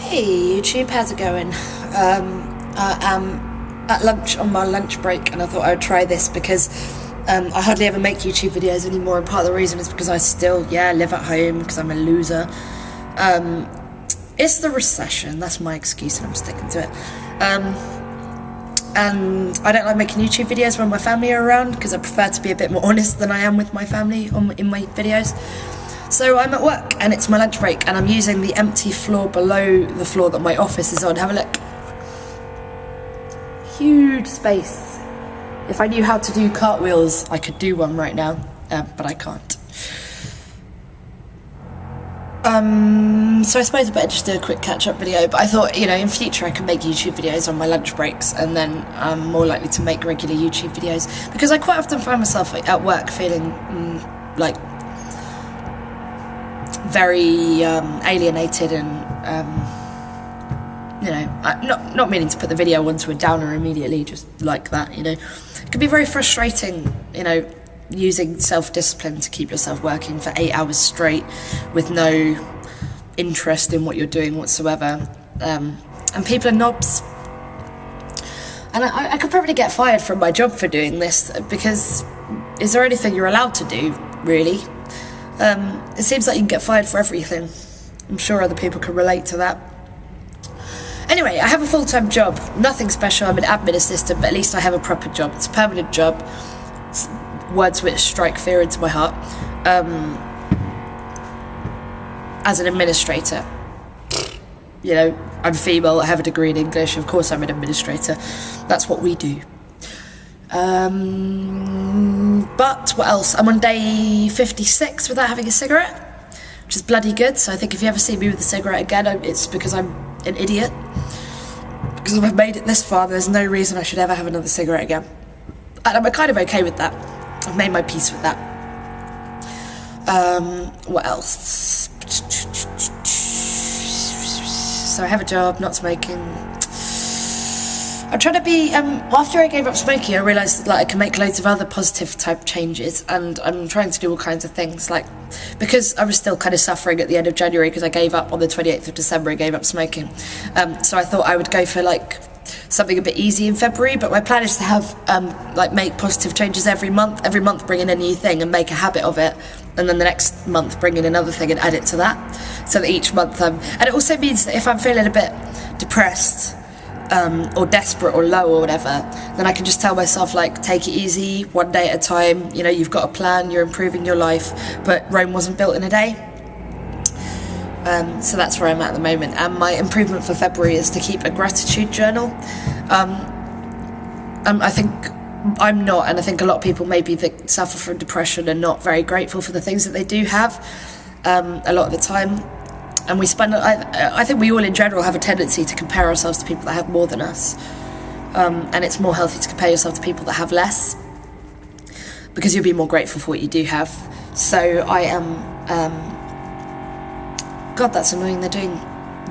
Hey YouTube, how's it going? I am at lunch on my lunch break, and I thought I would try this because I hardly ever make YouTube videos anymore, and part of the reason is because I still, live at home because I'm a loser. It's the recession, that's my excuse and I'm sticking to it. And I don't like making YouTube videos when my family are around because I prefer to be a bit more honest than I am with my family in my videos. So I'm at work and it's my lunch break and I'm using the empty floor below the floor that my office is on. Have a look. Huge space. If I knew how to do cartwheels, I could do one right now, but I can't. So I suppose I better just do a quick catch-up video, but I thought, in future I could make YouTube videos on my lunch breaks, and then I'm more likely to make regular YouTube videos, because I quite often find myself at work feeling like very alienated and not meaning to put the video onto a downer immediately, just like that, it can be very frustrating, using self-discipline to keep yourself working for 8 hours straight with no interest in what you're doing whatsoever, and people are knobs, and I could probably get fired from my job for doing this, because is there anything you're allowed to do, really? It seems like you can get fired for everything. I'm sure other people can relate to that. Anyway, I have a full-time job, nothing special, I'm an admin assistant, but at least I have a proper job. It's a permanent job. Words which strike fear into my heart. As an administrator, I'm female, I have a degree in English, of course I'm an administrator. That's what we do. But what else? I'm on day 56 without having a cigarette, which is bloody good. So I think if you ever see me with a cigarette again, it's because I'm an idiot. Because if I've made it this far, there's no reason I should ever have another cigarette again. And I'm kind of okay with that. I've made my peace with that. What else? So I have a job, not smoking. I'm trying to be, after I gave up smoking, I realised that I can make loads of other positive type changes, and I'm trying to do all kinds of things, because I was still kind of suffering at the end of January, because I gave up on the 28th of December, I gave up smoking. So I thought I would go for something a bit easy in February, but my plan is to have make positive changes every month bring in a new thing and make a habit of it, and then the next month bring in another thing and add it to that, so that each month and it also means that if I'm feeling a bit depressed or desperate or low or whatever, then I can just tell myself, take it easy, one day at a time, you've got a plan, you're improving your life, but Rome wasn't built in a day. So that's where I'm at the moment, and my improvement for February is to keep a gratitude journal. I think I'm not, and I think a lot of people maybe that suffer from depression are not very grateful for the things that they do have a lot of the time, and I think we all in general have a tendency to compare ourselves to people that have more than us, and it's more healthy to compare yourself to people that have less, because you'll be more grateful for what you do have. So I am God, that's annoying. They're doing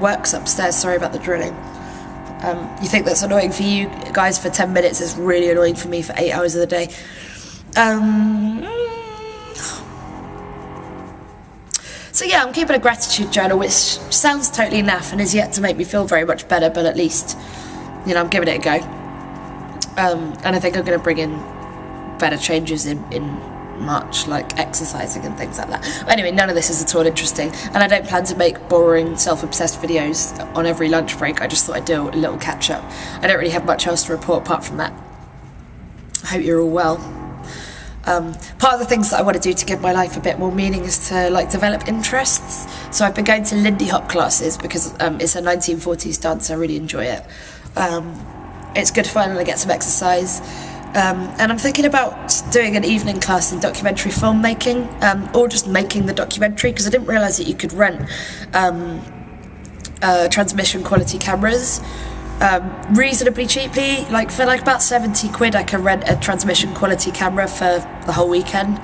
works upstairs. Sorry about the drilling. You think that's annoying for you guys for 10 minutes? It's really annoying for me for 8 hours of the day. So yeah, I'm keeping a gratitude journal, which sounds totally naff and is yet to make me feel very much better, but at least, I'm giving it a go. And I think I'm going to bring in better changes in March, like exercising and things like that. But anyway, none of this is at all interesting, and I don't plan to make boring, self-obsessed videos on every lunch break. I just thought I'd do a little catch-up. I don't really have much else to report apart from that. I hope you're all well. Part of the things that I want to do to give my life a bit more meaning is to develop interests. So I've been going to Lindy Hop classes because it's a 1940s dance. I really enjoy it. It's good fun and I get some exercise. And I'm thinking about doing an evening class in documentary filmmaking, or just making the documentary, because I didn't realise that you could rent transmission quality cameras reasonably cheaply. For about 70 quid I can rent a transmission quality camera for the whole weekend,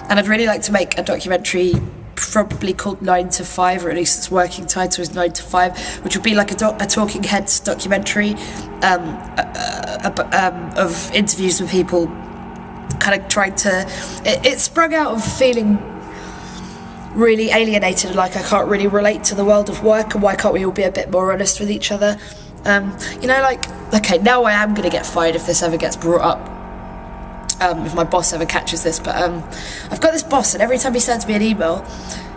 and I'd really like to make a documentary probably called 9 to 5, or at least its working title is 9 to 5, which would be like a Talking Heads documentary of interviews with people, kind of trying to... It sprung out of feeling really alienated and like I can't really relate to the world of work, and why can't we all be a bit more honest with each other? You know, like, okay, now I am going to get fired if this ever gets brought up. If my boss ever catches this, but I've got this boss, and every time he sends me an email,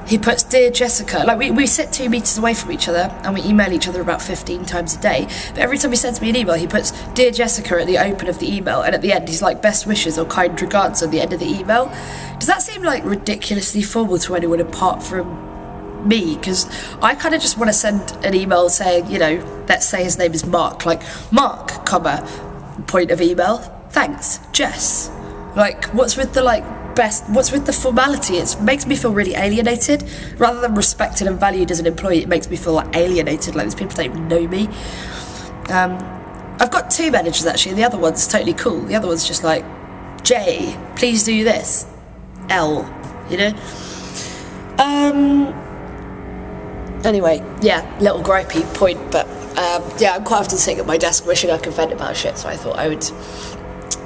he puts "Dear Jessica." Like, we sit 2 meters away from each other, and we email each other about 15 times a day. But every time he sends me an email, he puts "Dear Jessica" at the open of the email, and at the end, he's like "Best wishes" or "Kind regards" at the end of the email. Does that seem like ridiculously formal to anyone apart from me? Because I kind of just want to send an email saying, you know, let's say his name is Mark, like Mark, comma, point of email. Thanks, Jess. Like, what's with the what's with the formality? It makes me feel really alienated. Rather than respected and valued as an employee, it makes me feel like alienated, like these people don't even know me. I've got 2 managers actually, and the other one's totally cool. The other one's just like, J, please do this. L, you know? Anyway, yeah, little gripey point, but yeah, I'm quite often sitting at my desk wishing I could vent about shit, so I thought I would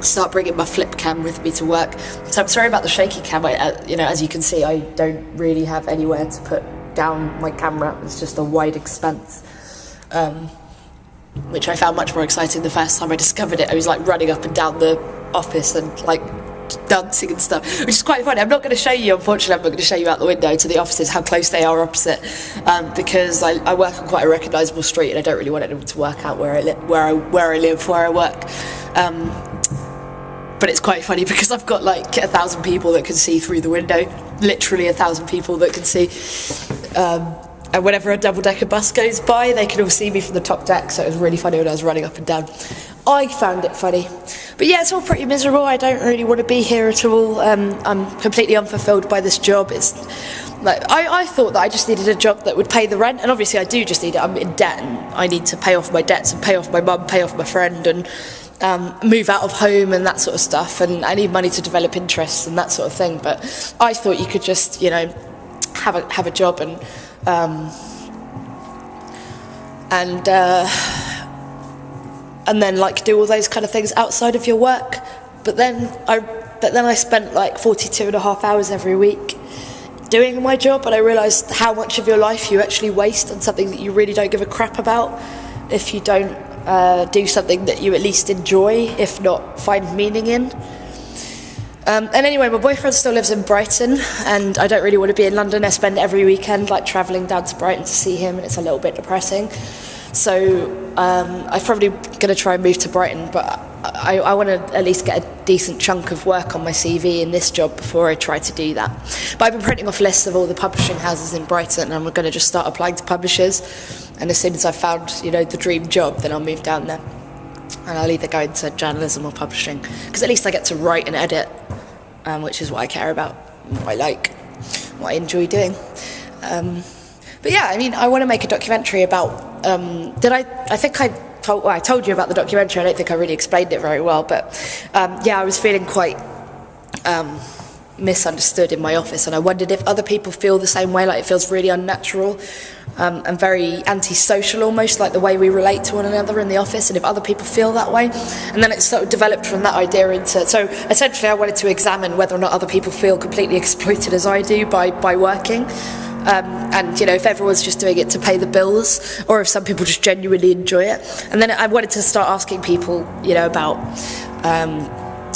start bringing my flip cam with me to work. So I'm sorry about the shaky cam. You know, as you can see, I don't really have anywhere to put down my camera. It's just a wide expanse, which I found much more exciting the first time I discovered it. I was like running up and down the office and like dancing and stuff, which is quite funny. I'm not going to show you, unfortunately. I'm not going to show you out the window to the offices how close they are opposite, because I work on quite a recognisable street, and I don't really want anyone to work out where I live, where I work. But it's quite funny because I've got like 1,000 people that can see through the window, literally 1,000 people that can see. And whenever a double-decker bus goes by, they can all see me from the top deck, so it was really funny when I was running up and down. I found it funny. But yeah, it's all pretty miserable. I don't really want to be here at all. I'm completely unfulfilled by this job. It's like, I thought that I just needed a job that would pay the rent, and obviously I do just need it. I'm in debt, and I need to pay off my debts and pay off my mum, pay off my friend, and move out of home and that sort of stuff, and I need money to develop interests and that sort of thing. But I thought you could just, you know, have a job and then like do all those kind of things outside of your work. But then I spent like 42.5 hours every week doing my job, and I realised how much of your life you actually waste on something that you really don't give a crap about if you don't do something that you at least enjoy, if not find meaning in. And anyway, my boyfriend still lives in Brighton, and I don't really want to be in London. I spend every weekend like travelling down to Brighton to see him, and it's a little bit depressing. So I'm probably going to try and move to Brighton, but I want to at least get a decent chunk of work on my CV in this job before I try to do that. But I've been printing off lists of all the publishing houses in Brighton, and I'm going to just start applying to publishers. And as soon as I've found, you know, the dream job, then I'll move down there. And I'll either go into journalism or publishing, because at least I get to write and edit, which is what I care about, what I like, what I enjoy doing. But yeah, I mean, I want to make a documentary about. I told you about the documentary. I don't think I really explained it very well, but yeah, I was feeling quite misunderstood in my office, and I wondered if other people feel the same way. Like, it feels really unnatural and very antisocial, almost like the way we relate to one another in the office, and if other people feel that way. And then it sort of developed from that idea into, so essentially I wanted to examine whether or not other people feel completely exploited as I do by working. And, you know, if everyone's just doing it to pay the bills, or if some people just genuinely enjoy it. And then I wanted to start asking people, you know, about,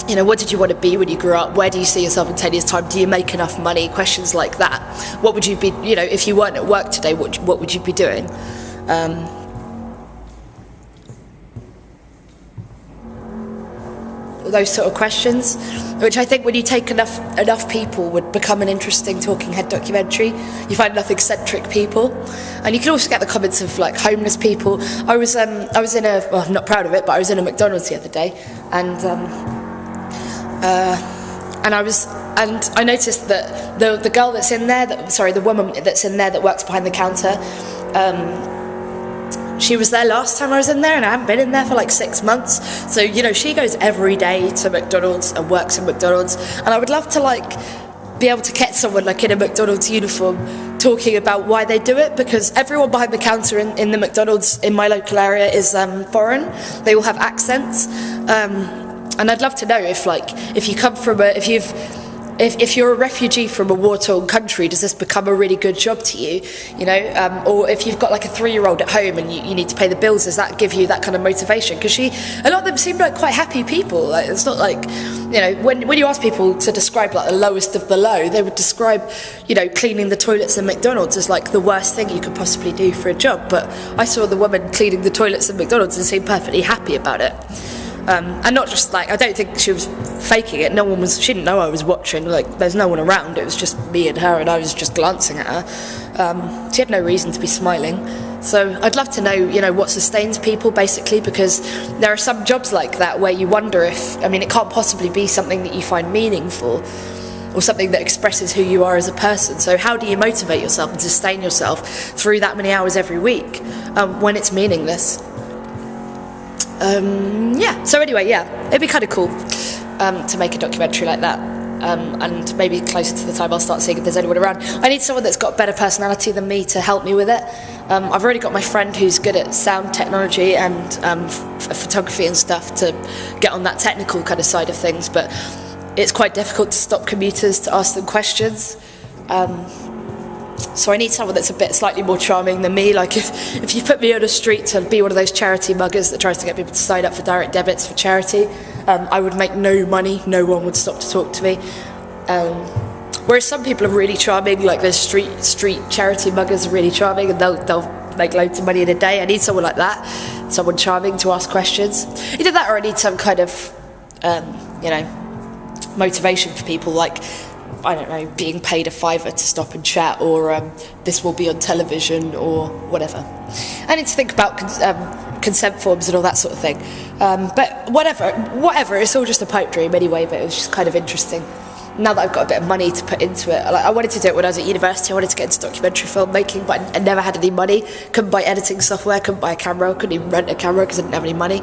you know, what did you want to be when you grew up? Where do you see yourself in 10 years' time? Do you make enough money? Questions like that. What would you be, you know, if you weren't at work today, what would you be doing? Those sort of questions, which I think when you take enough people would become an interesting talking head documentary. You find enough eccentric people, and you can also get the comments of like homeless people. I was in a, well, I'm not proud of it, but I was in a McDonald's the other day, and I noticed that the girl that's in there, the woman that's in there that works behind the counter, she was there last time I was in there, and I haven't been in there for like 6 months. So, you know, she goes every day to McDonald's and works in McDonald's, and I would love to like be able to get someone like in a McDonald's uniform talking about why they do it, because everyone behind the counter in the McDonald's in my local area is foreign. They all have accents, and I'd love to know if you come from if you've if you're a refugee from a war-torn country, does this become a really good job to you? You know, or if you've got like a 3-year-old at home and you need to pay the bills, does that give you that kind of motivation? Because a lot of them seem like quite happy people. Like, it's not like, you know, when you ask people to describe like the lowest of the low, they would describe, you know, cleaning the toilets in McDonald's as like the worst thing you could possibly do for a job. But I saw the woman cleaning the toilets in McDonald's and seemed perfectly happy about it. And not just like, I don't think she was faking it. She didn't know I was watching. Like, there's no one around. It was just me and her, and I was just glancing at her. She had no reason to be smiling. So I'd love to know, you know, what sustains people, basically, because there are some jobs like that where you wonder if, I mean, it can't possibly be something that you find meaningful or something that expresses who you are as a person. So how do you motivate yourself and sustain yourself through that many hours every week when it's meaningless? Yeah, so anyway, yeah, it'd be kind of cool to make a documentary like that, and maybe closer to the time I'll start seeing if there's anyone around. I need someone that's got a better personality than me to help me with it. I've already got my friend who's good at sound technology and photography and stuff to get on that technical kind of side of things, but it's quite difficult to stop commuters to ask them questions. So I need someone that's a bit slightly more charming than me. Like if you put me on a street to be one of those charity muggers that tries to get people to sign up for direct debits for charity, I would make no money, no one would stop to talk to me. Whereas some people are really charming, like those street charity muggers are really charming and they'll make loads of money in a day. I need someone like that, someone charming to ask questions. Either that or I need some kind of, you know, motivation for people, like, I don't know, being paid a $5 to stop and chat, or this will be on television, or whatever. I need to think about consent forms and all that sort of thing. But whatever, it's all just a pipe dream anyway, but it was just kind of interesting. Now that I've got a bit of money to put into it, like, I wanted to do it when I was at university. I wanted to get into documentary filmmaking, but I never had any money. Couldn't buy editing software, couldn't buy a camera, couldn't even rent a camera because I didn't have any money.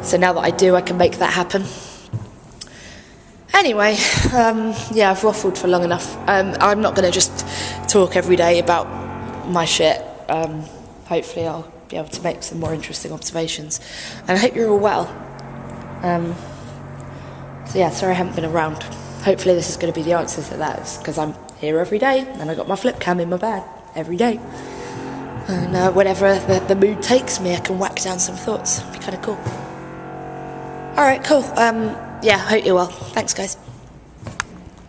So now that I do, I can make that happen. Anyway, yeah, I've waffled for long enough. I'm not going to just talk every day about my shit. Hopefully I'll be able to make some more interesting observations. And I hope you're all well. So yeah, sorry I haven't been around. Hopefully this is going to be the answer to that, because I'm here every day, and I got my flip cam in my bag every day. And whenever the mood takes me, I can whack down some thoughts. It'd be kind of cool. Alright, cool. Yeah, hope you're well. Thanks, guys.